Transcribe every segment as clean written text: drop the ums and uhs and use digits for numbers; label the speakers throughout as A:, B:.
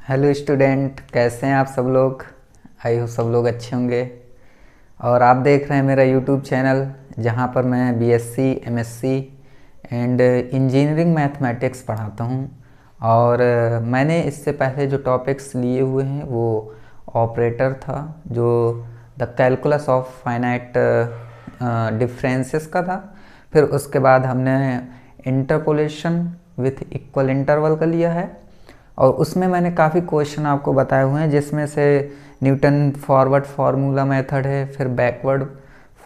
A: Hello student, कैसे हैं आप सब लोग। आई हो सब लोग अच्छे होंगे। और आप देख रहे हैं मेरा यूट्यूब चैनल, जहां पर मैं BSc, MSc and engineering mathematics पढ़ाता हूं। और मैंने इससे पहले जो टॉपिक्स लिए हुए हैं वो ऑपरेटर था, जो the calculus of finite differences का था। फिर उसके बाद हमने इंटरपोलेशन विथ इक्वल इंटरवल का लिया है, और उसमें मैंने काफ़ी क्वेश्चन आपको बताए हुए हैं, जिसमें से न्यूटन फॉरवर्ड फार्मूला मेथड है, फिर बैकवर्ड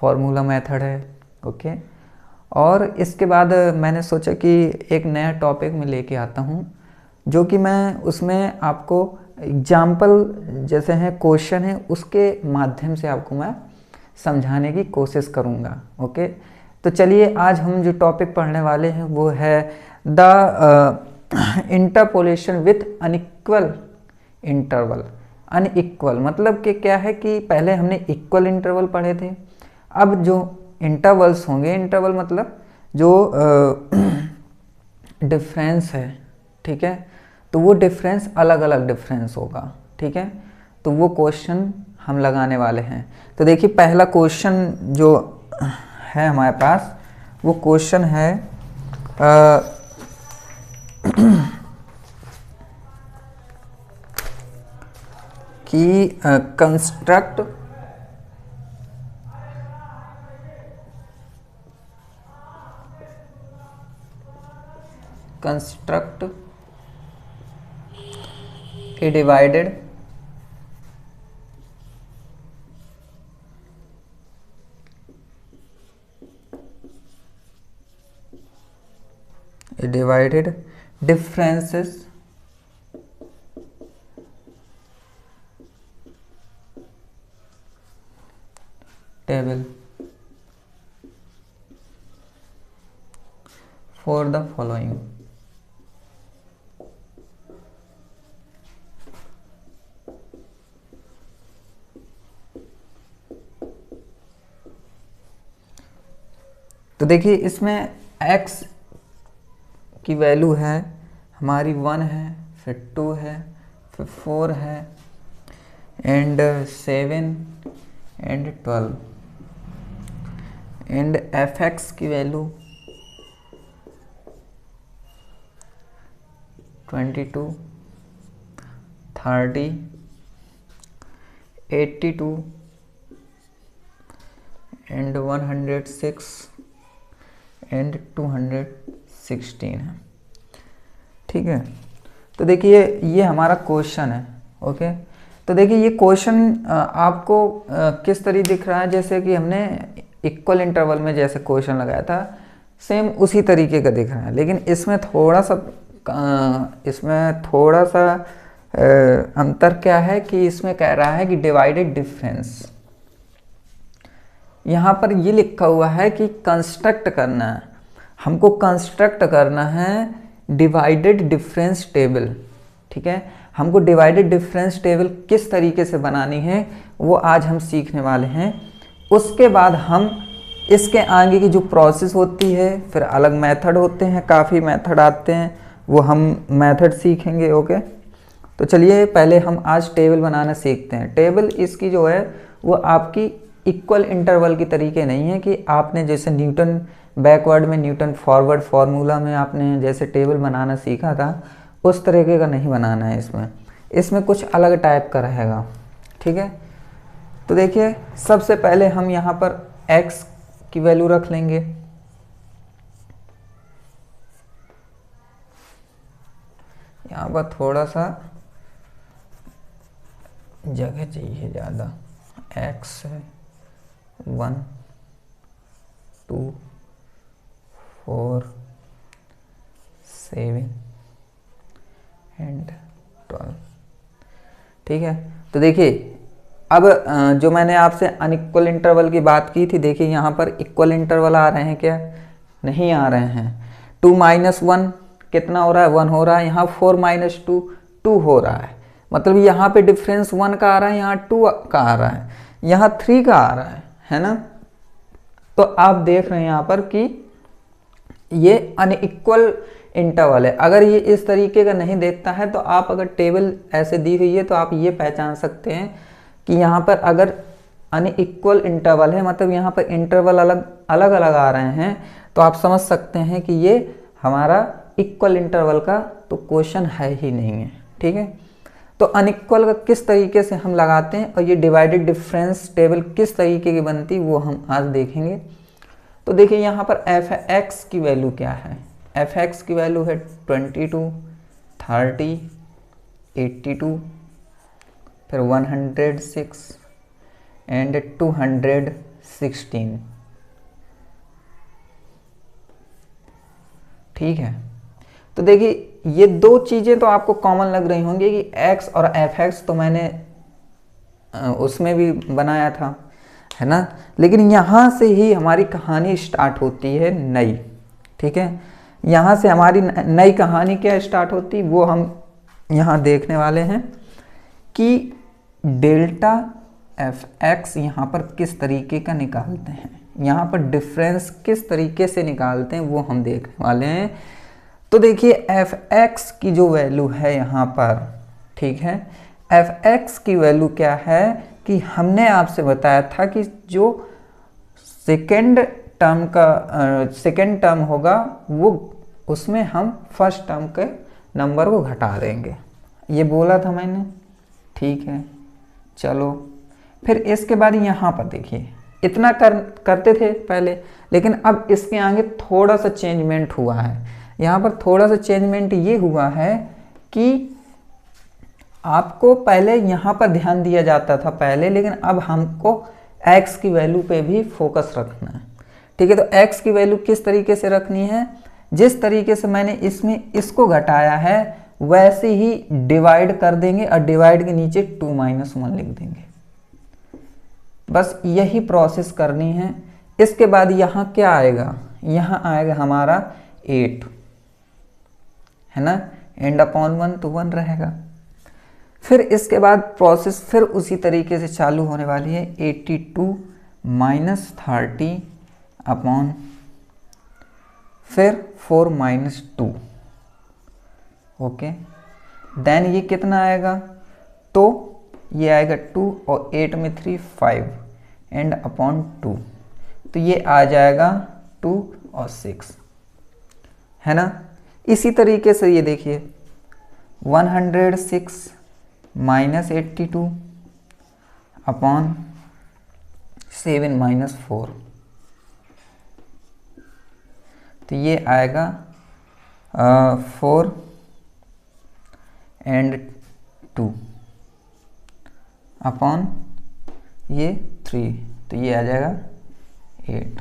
A: फार्मूला मेथड है। ओके। और इसके बाद मैंने सोचा कि एक नया टॉपिक मैं लेके आता हूँ, जो कि मैं उसमें आपको एग्जाम्पल जैसे हैं क्वेश्चन है उसके माध्यम से आपको मैं समझाने की कोशिश करूँगा। ओके। तो चलिए, आज हम जो टॉपिक पढ़ने वाले हैं वो है the interpolation with unequal interval. Unequal मतलब कि क्या है कि पहले हमने इक्वल इंटरवल पढ़े थे। अब जो इंटरवल्स होंगे, इंटरवल मतलब जो डिफरेंस है, ठीक है, तो वो डिफरेंस अलग अलग डिफरेंस होगा। ठीक है, तो वो क्वेश्चन हम लगाने वाले हैं। तो देखिए, पहला क्वेश्चन जो है हमारे पास, वो क्वेश्चन है कि construct A divided differences table for the following। तो देखिए, इसमें x की वैल्यू है हमारी 1 है, फिर 2 है, फिर 4 है, एंड 7 एंड 12, एंड fx की वैल्यू 22, 30, 82 एंड 106 एंड 216 है। ठीक है, तो देखिए ये हमारा क्वेश्चन है। ओके। तो देखिए ये क्वेश्चन आपको किस तरह दिख रहा है, जैसे कि हमने इक्वल इंटरवल में जैसे क्वेश्चन लगाया था, सेम उसी तरीके का दिख रहा है। लेकिन इसमें थोड़ा सा अंतर क्या है कि इसमें कह रहा है कि डिवाइडेड डिफरेंस। यहाँ पर ये लिखा हुआ है कि कंस्ट्रक्ट करना है, हमको कंस्ट्रक्ट करना है डिवाइडेड डिफरेंस टेबल। ठीक है, हमको डिवाइडेड डिफरेंस टेबल किस तरीके से बनानी है वो आज हम सीखने वाले हैं। उसके बाद हम इसके आगे की जो प्रोसेस होती है, फिर अलग मेथड होते हैं, काफ़ी मेथड आते हैं, वो हम मेथड सीखेंगे। ओके। तो चलिए पहले हम आज टेबल बनाना सीखते हैं। टेबल इसकी जो है वो आपकी इक्वल इंटरवल की तरीके नहीं है कि आपने जैसे न्यूटन बैकवर्ड में, न्यूटन फॉरवर्ड फार्मूला में आपने जैसे टेबल बनाना सीखा था, उस तरीके का नहीं बनाना है। इसमें कुछ अलग टाइप का रहेगा। ठीक है, तो देखिए सबसे पहले हम यहाँ पर x की वैल्यू रख लेंगे। यहाँ पर थोड़ा सा जगह चाहिए ज़्यादा। x है 1, 2, 4, 7 एंड 12। ठीक है, तो देखिए अब जो मैंने आपसे अनइक्वल इंटरवल की बात की थी, देखिए यहाँ पर इक्वल इंटरवल आ रहे हैं क्या? नहीं आ रहे हैं। 2 - 1 कितना हो रहा है? 1 हो रहा है। यहाँ 4 - 2 2 हो रहा है। मतलब यहाँ पे डिफरेंस 1 का आ रहा है, यहाँ 2 का आ रहा है, यहाँ 3 का आ रहा है ना। तो आप देख रहे हैं यहाँ पर कि ये अनइक्वल इंटरवल है। अगर ये इस तरीके का नहीं देखता है तो आप अगर टेबल ऐसे दी हुई है तो आप ये पहचान सकते हैं कि यहाँ पर अगर अनइक्वल इंटरवल है, मतलब यहाँ पर इंटरवल अलग अलग अलग आ रहे हैं, तो आप समझ सकते हैं कि ये हमारा इक्वल इंटरवल का तो क्वेश्चन है ही नहीं है। ठीक है, तो अनइक्वल का किस तरीके से हम लगाते हैं और ये डिवाइडेड डिफरेंस टेबल किस तरीके की बनती वो हम आज देखेंगे। तो देखिए यहाँ पर एफ एक्स की वैल्यू क्या है। एफ एक्स की वैल्यू है 22, 30, 82, फिर 106 एंड 216। ठीक है, तो देखिए ये दो चीज़ें तो आपको कॉमन लग रही होंगी कि x और एफ एक्स तो मैंने उसमें भी बनाया था, है ना। लेकिन यहाँ से ही हमारी कहानी स्टार्ट होती है नई। ठीक है, यहाँ से हमारी नई कहानी क्या स्टार्ट होती वो हम यहाँ देखने वाले हैं कि डेल्टा एफ एक्स यहाँ पर किस तरीके का निकालते हैं, यहाँ पर डिफरेंस किस तरीके से निकालते हैं वो हम देखने वाले हैं। तो देखिए एफ एक्स की जो वैल्यू है यहाँ पर, ठीक है, एफ एक्स की वैल्यू क्या है कि हमने आपसे बताया था कि जो सेकेंड टर्म होगा वो उसमें हम फर्स्ट टर्म के नंबर को घटा देंगे, ये बोला था मैंने। ठीक है, चलो फिर इसके बाद यहाँ पर देखिए इतना करते थे पहले, लेकिन अब इसके आगे थोड़ा सा चेंजमेंट हुआ है। यहाँ पर थोड़ा सा चेंजमेंट ये हुआ है कि आपको पहले यहाँ पर ध्यान दिया जाता था पहले, लेकिन अब हमको x की वैल्यू पे भी फोकस रखना है। ठीक है, तो x की वैल्यू किस तरीके से रखनी है, जिस तरीके से मैंने इसमें इसको घटाया है वैसे ही डिवाइड कर देंगे और डिवाइड के नीचे 2 - 1 लिख देंगे। बस यही प्रोसेस करनी है। इसके बाद यहाँ क्या आएगा, यहाँ आएगा हमारा 8, है ना, एंड अपॉन 1 तो 1 रहेगा। फिर इसके बाद प्रोसेस फिर उसी तरीके से चालू होने वाली है, 82 - 30 अपॉन फिर 4 - 2। ओके, देन ये कितना आएगा, तो ये आएगा 2 और 8 में 3 5 एंड अपॉन 2, तो ये आ जाएगा 2 और 6, है ना। इसी तरीके से ये देखिए 106 - 82 अपॉन 7 - 4, तो ये आएगा 4 एंड 2 अपॉन ये 3, तो ये आ जाएगा 8।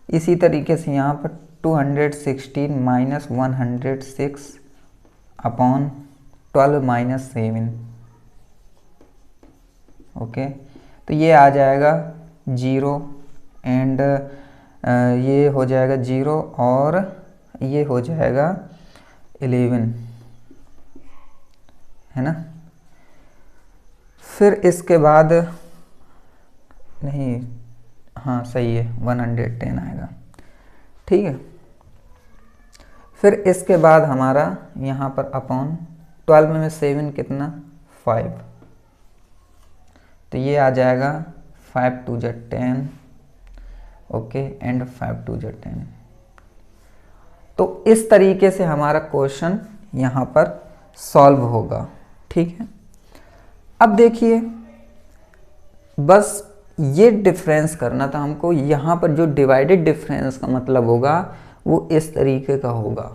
A: इसी तरीके से यहाँ पर 216 - 106 अपॉन 12 - 7। ओके, तो ये आ जाएगा 0 एंड ये हो जाएगा 0 और ये हो जाएगा 11, है ना। फिर इसके बाद नहीं, हाँ सही है, 110 आएगा। ठीक है, फिर इसके बाद हमारा यहाँ पर अपॉन 12 में 7 कितना 5, तो ये आ जाएगा 5 × 2 = 10। Okay, and 5 × 2 = 10। तो इस तरीके से हमारा क्वेश्चन यहाँ पर सॉल्व होगा। ठीक है, अब देखिए बस ये डिफरेंस करना था हमको। यहाँ पर जो डिवाइडेड डिफरेंस का मतलब होगा वो इस तरीके का होगा।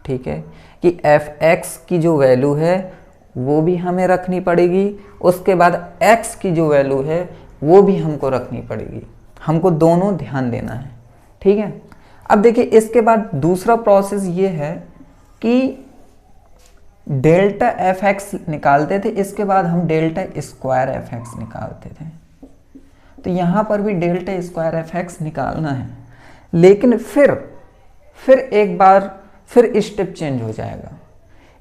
A: ठीक है, कि एफ एक्स की जो वैल्यू है वो भी हमें रखनी पड़ेगी, उसके बाद x की जो वैल्यू है वो भी हमको रखनी पड़ेगी, हमको दोनों ध्यान देना है। ठीक है, अब देखिए इसके बाद दूसरा प्रोसेस ये है कि डेल्टा एफ एक्स निकालते थे, इसके बाद हम डेल्टा स्क्वायर एफ एक्स निकालते थे। तो यहाँ पर भी डेल्टा स्क्वायर एफ एक्स निकालना है, लेकिन फिर एक बार फिर स्टेप चेंज हो जाएगा।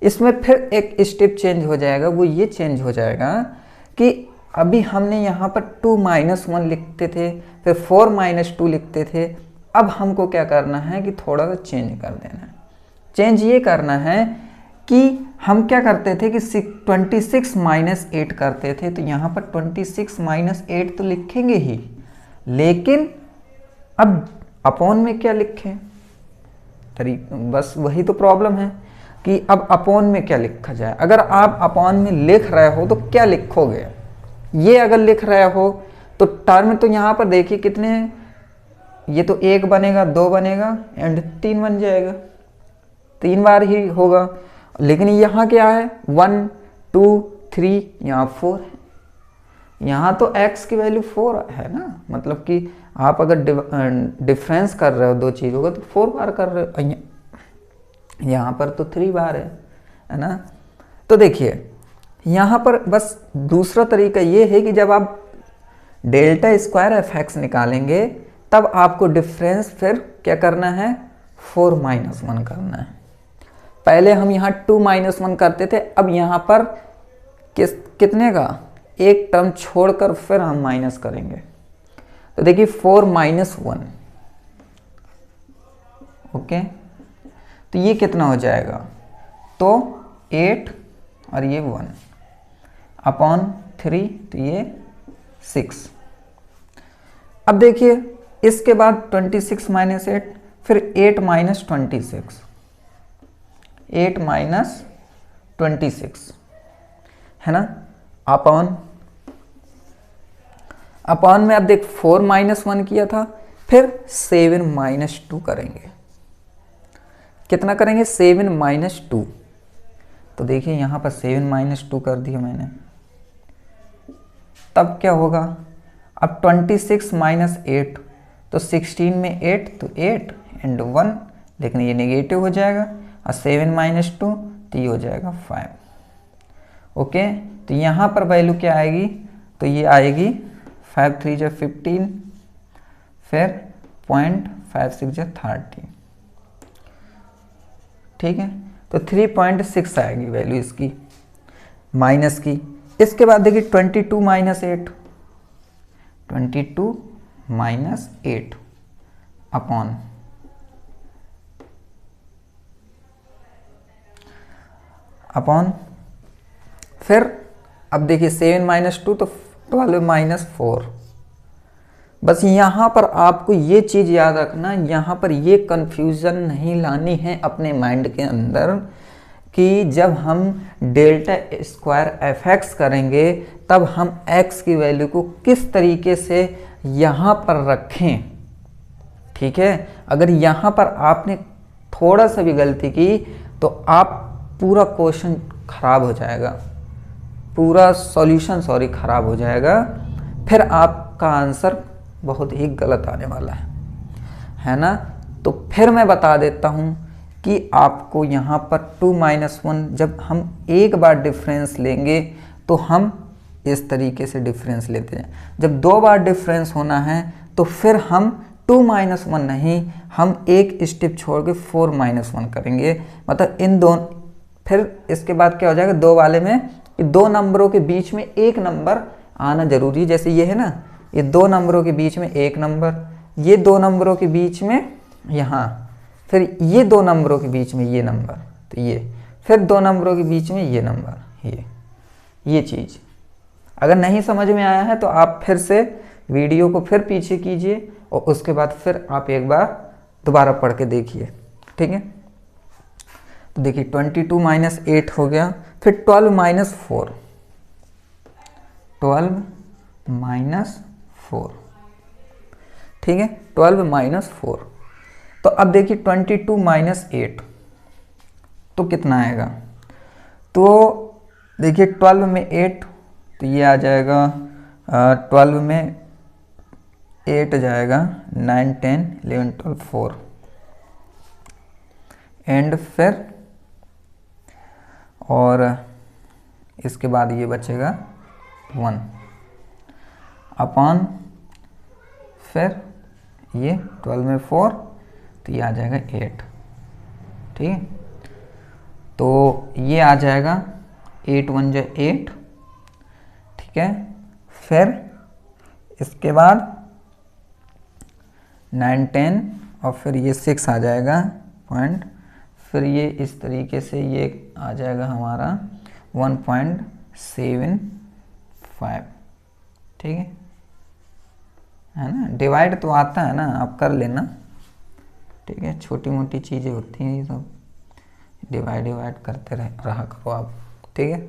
A: इसमें फिर एक स्टेप चेंज हो जाएगा, वो ये चेंज हो जाएगा कि अभी हमने यहाँ पर 2 - 1 लिखते थे, फिर 4 - 2 लिखते थे। अब हमको क्या करना है कि थोड़ा सा चेंज कर देना है। चेंज ये करना है कि हम क्या करते थे कि 26 माइनस 8 करते थे, तो यहाँ पर 26 माइनस 8 तो लिखेंगे ही, लेकिन अब अपॉन में क्या लिखें, बस वही तो प्रॉब्लम है कि अब अपॉन में क्या लिखा जाए। अगर आप अपॉन में लिख रहे हो तो क्या लिखोगे, ये अगर लिख रहे हो तो टर्म तो यहाँ पर देखिए कितने हैं, ये तो 1 बनेगा, 2 बनेगा एंड 3 बन जाएगा, 3 बार ही होगा। लेकिन यहाँ क्या है 1 2 3, यहाँ 4 है, यहाँ तो x की वैल्यू 4 है ना, मतलब कि आप अगर डिफरेंस कर रहे हो दो चीज़ों का तो 4 बार कर रहे हो, यहाँ पर तो 3 बार है ना। तो देखिए यहाँ पर बस दूसरा तरीका ये है कि जब आप डेल्टा स्क्वायर एफ एक्स निकालेंगे तब आपको डिफरेंस फिर क्या करना है, 4 माइनस 1 करना है। पहले हम यहाँ 2 माइनस 1 करते थे, अब यहाँ पर कितने का एक टर्म छोड़कर फिर हम माइनस करेंगे। तो देखिए 4 माइनस 1, ओके, तो ये कितना हो जाएगा, तो 8 और ये 1 अपॉन 3, तो ये 6। अब देखिए इसके बाद 26 माइनस 8, फिर 8 माइनस 26, 8 माइनस 26 है ना, अपॉन में अब देख 4 माइनस 1 किया था, फिर 7 माइनस 2 करेंगे, कितना करेंगे 7 माइनस 2, तो देखिए यहाँ पर 7 माइनस 2 कर दिया मैंने, तब क्या होगा, अब 26 माइनस 8, तो 16 में 8 तो 8 एंड 1, लेकिन ये नेगेटिव हो जाएगा, और 7 माइनस 2 तो ये हो जाएगा 5। ओके, तो यहाँ पर वैल्यू क्या आएगी, तो ये आएगी 5 3 जा 15, फिर 0.56 जा 30, ठीक है, तो 3.6 आएगी वैल्यू इसकी माइनस की। इसके बाद देखिए 22 माइनस 8, 22 माइनस 8 अपॉन फिर अब देखिए 7 माइनस 2 तो 12 माइनस 4। बस यहाँ पर आपको ये चीज़ याद रखना, यहाँ पर ये कन्फ्यूज़न नहीं लानी है अपने माइंड के अंदर कि जब हम डेल्टा स्क्वायर एफ एक्स करेंगे तब हम x की वैल्यू को किस तरीके से यहाँ पर रखें, ठीक है। अगर यहाँ पर आपने थोड़ा सा भी गलती की तो आप पूरा क्वेश्चन खराब हो जाएगा, पूरा सॉल्यूशन खराब हो जाएगा, फिर आपका आंसर बहुत ही गलत आने वाला है ना। तो फिर मैं बता देता हूँ कि आपको यहाँ पर 2 माइनस 1 जब हम एक बार डिफरेंस लेंगे तो हम इस तरीके से डिफरेंस लेते हैं, जब 2 बार डिफरेंस होना है तो फिर हम 2 माइनस 1 नहीं, हम एक स्टेप छोड़ के 4 माइनस 1 करेंगे, मतलब इन दोनों। फिर इसके बाद क्या हो जाएगा, 2 वाले में 2 नंबरों के बीच में एक नंबर आना जरूरी है, जैसे ये है ना, ये 2 नंबरों के बीच में एक नंबर, ये 2 नंबरों के बीच में यहाँ, फिर ये 2 नंबरों के बीच में ये नंबर, तो ये, फिर 2 नंबरों के बीच में ये नंबर, ये चीज़ अगर नहीं समझ में आया है तो आप फिर से वीडियो को फिर पीछे कीजिए और उसके बाद फिर आप एक बार दोबारा पढ़ के देखिए, ठीक है। तो देखिए 22 माइनस 8 हो गया, फिर 12 माइनस 4, 12 माइनस 4, ठीक है, 12 माइनस 4। तो अब देखिए 22 माइनस 8 तो कितना आएगा, तो देखिए 12 में 8 तो ये आ जाएगा, 12 में 8 जाएगा 9 10 11 12 4 एंड फिर और इसके बाद ये बचेगा 1 अपॉन फिर ये 12 में 4 तो ये आ जाएगा 8, ठीक है। तो ये आ जाएगा 8 1 जा 8, ठीक है। फिर इसके बाद 9 10 और फिर ये 6 आ जाएगा फिर ये इस तरीके से ये आ जाएगा हमारा 1.75, ठीक है ना। डिवाइड तो आता है ना, आप कर लेना, ठीक है। छोटी मोटी चीज़ें होती हैं ये सब, डिवाइड करते रहा करो आप, ठीक है।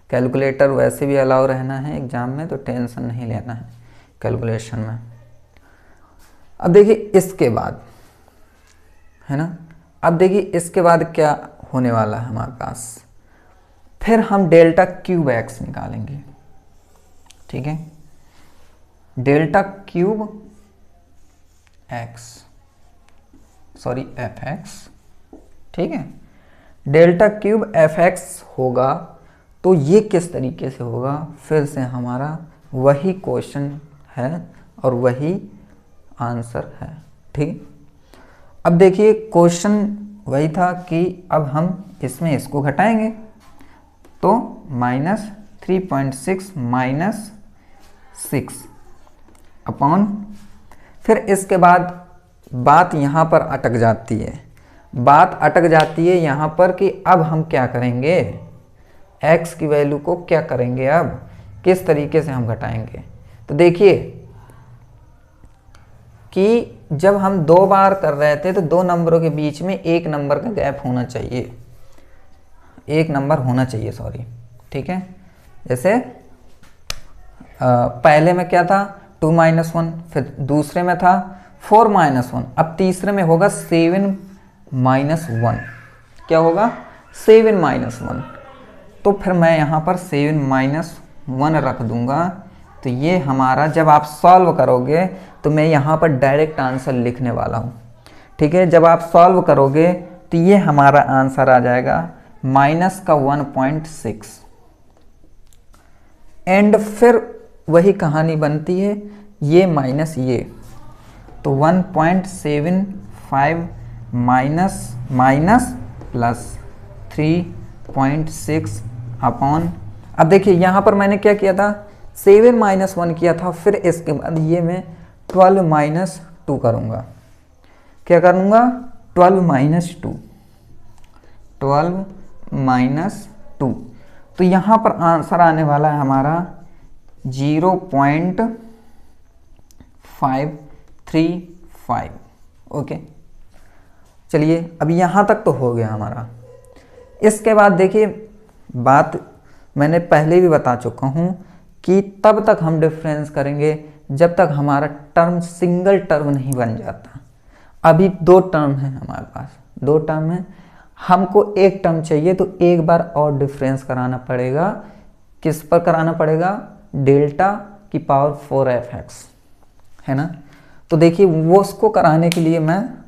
A: कैलकुलेटर वैसे भी अलाउ रहना है एग्जाम में, तो टेंशन नहीं लेना है कैलकुलेशन में। अब देखिए इसके बाद, है ना, अब देखिए इसके बाद क्या होने वाला है हमारे पास। फिर हम डेल्टा क्यूब एक्स निकालेंगे, ठीक है। Delta cube x, sorry F x, ठीक है। डेल्टा क्यूब एफ एक्स होगा, तो ये किस तरीके से होगा, फिर से हमारा वही क्वेश्चन है और वही आंसर है, ठीक। अब देखिए क्वेश्चन वही था कि अब हम इसमें इसको घटाएंगे, तो -3.6 -6 अपॉन, फिर इसके बाद बात यहाँ पर अटक जाती है, बात अटक जाती है यहाँ पर कि अब हम क्या करेंगे, x की वैल्यू को क्या करेंगे, अब किस तरीके से हम घटाएंगे। तो देखिए कि जब हम 2 बार कर रहे थे तो 2 नंबरों के बीच में 1 नंबर का गैप होना चाहिए, 1 नंबर होना चाहिए, सॉरी, ठीक है। जैसे पहले में क्या था 2 - 1, फिर दूसरे में था 4 - 1, अब तीसरे में होगा 7 - 1, क्या होगा 7 - 1, तो फिर मैं यहाँ पर 7 - 1 रख दूंगा। तो ये हमारा जब आप सॉल्व करोगे तो मैं यहाँ पर डायरेक्ट आंसर लिखने वाला हूँ, ठीक है। जब आप सॉल्व करोगे तो ये हमारा आंसर आ जाएगा -1.6, एंड फिर वही कहानी बनती है, ये माइनस ये, तो 1.75 माइनस प्लस 3.6 अपॉन, अब देखिए यहाँ पर मैंने क्या किया था 7 - 1 किया था, फिर इसके बाद ये मैं 12 - 2 करूँगा, क्या करूँगा 12 - 2, 12 - 2, तो यहाँ पर आंसर आने वाला है हमारा 0.535, ओके। चलिए अब यहाँ तक तो हो गया हमारा। इसके बाद देखिए बात मैंने पहले भी बता चुका हूँ कि तब तक हम डिफरेंस करेंगे जब तक हमारा टर्म सिंगल टर्म नहीं बन जाता। अभी 2 टर्म है हमारे पास, 2 टर्म है, हमको 1 टर्म चाहिए, तो एक बार और डिफरेंस कराना पड़ेगा। किस पर कराना पड़ेगा, डेल्टा की पावर 4f(x), है ना। तो देखिए वो उसको कराने के लिए मैं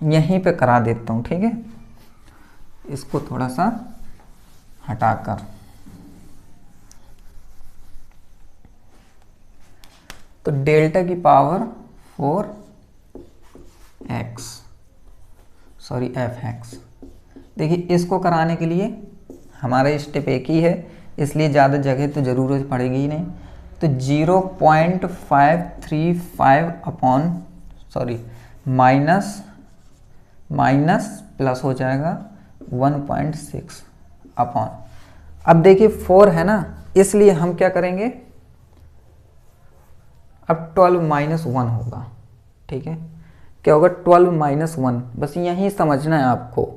A: यहीं पे करा देता हूँ, ठीक है। इसको थोड़ा सा हटाकर, तो डेल्टा की पावर 4x, सॉरी f(x), देखिए इसको कराने के लिए हमारा स्टेप एक ही है, इसलिए ज़्यादा जगह तो ज़रूरत पड़ेगी ही नहीं। तो 0.535 अपॉन, सॉरी माइनस प्लस हो जाएगा 1.6 अपॉन, अब देखिए 4 है ना, इसलिए हम क्या करेंगे, अब 12 - 1 होगा, ठीक है। क्या होगा 12 - 1, बस यही समझना है आपको।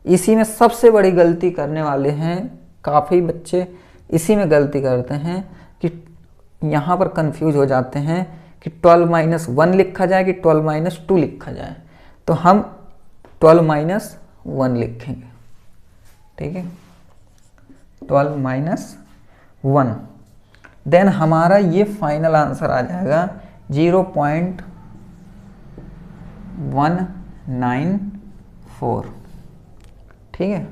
A: इसी में सबसे बड़ी गलती करने वाले हैं काफ़ी बच्चे, इसी में गलती करते हैं कि यहाँ पर कंफ्यूज हो जाते हैं कि 12 - 1 लिखा जाए कि 12 - 2 लिखा जाए, तो हम 12 - 1 लिखेंगे, ठीक है, 12 - 1, देन हमारा ये फाइनल आंसर आ जाएगा 0.194, ठीक है,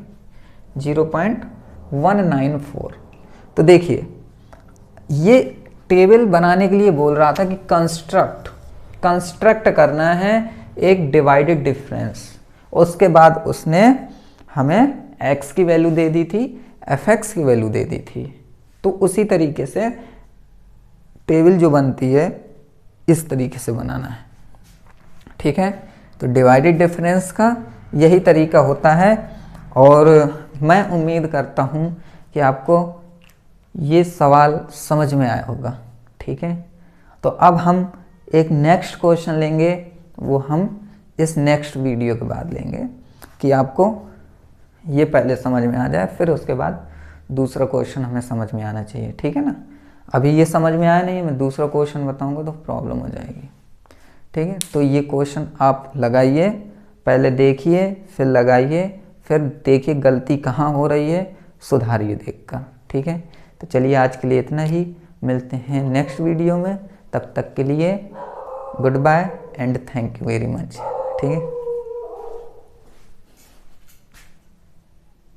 A: 0.194। तो देखिए ये टेबल बनाने के लिए बोल रहा था कि कंस्ट्रक्ट करना है एक डिवाइडेड डिफरेंस, उसके बाद उसने हमें x की वैल्यू दे दी थी, fx की वैल्यू दे दी थी, तो उसी तरीके से टेबल जो बनती है इस तरीके से बनाना है, ठीक है। तो डिवाइडेड डिफरेंस का यही तरीका होता है। और मैं उम्मीद करता हूँ कि आपको ये सवाल समझ में आया होगा। ठीक है, तो अब हम एक नेक्स्ट क्वेश्चन लेंगे, वो हम इस नेक्स्ट वीडियो के बाद लेंगे कि आपको ये पहले समझ में आ जाए, फिर उसके बाद दूसरा क्वेश्चन हमें समझ में आना चाहिए। ठीक है ना, अभी ये समझ में आया नहीं, मैं दूसरा क्वेश्चन बताऊंगा तो प्रॉब्लम हो जाएगी। ठीक है, तो ये क्वेश्चन आप लगाइए, पहले देखिए, फिर लगाइए, फिर देखिए गलती कहाँ हो रही है, सुधारिए देखकर। ठीक है, तो चलिए आज के लिए इतना ही, मिलते हैं नेक्स्ट वीडियो में। तब तक के लिए goodbye and thank you very much. ठीक है।